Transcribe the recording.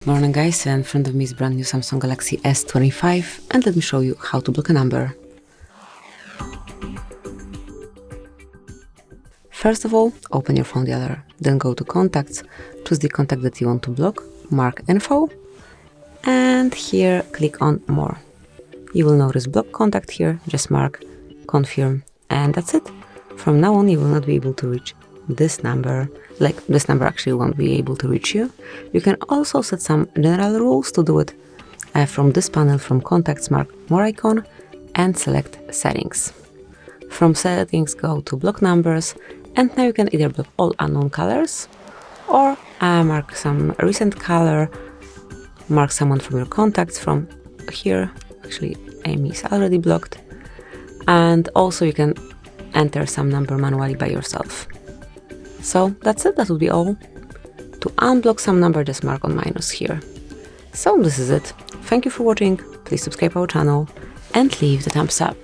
Morning guys, in front of me is brand new Samsung Galaxy S25 and let me show you how to block a number. First of all, open your phone dialer, then go to contacts, choose the contact that you want to block, mark info, and here click on more. You will notice block contact here, just mark, confirm, and that's it. From now on you will not be able to reach this number, like this number actually won't be able to reach you. You can also set some general rules to do it from this panel. From contacts, mark more icon and select settings. From settings go to block numbers, and now you can either block all unknown colors or mark some recent color, mark someone from your contacts from here. Actually Amy is already blocked, and also you can enter some number manually by yourself. So that's it, that would be all. To unblock some number, just mark on minus here. So this is it. Thank you for watching, please subscribe our channel and leave the thumbs up.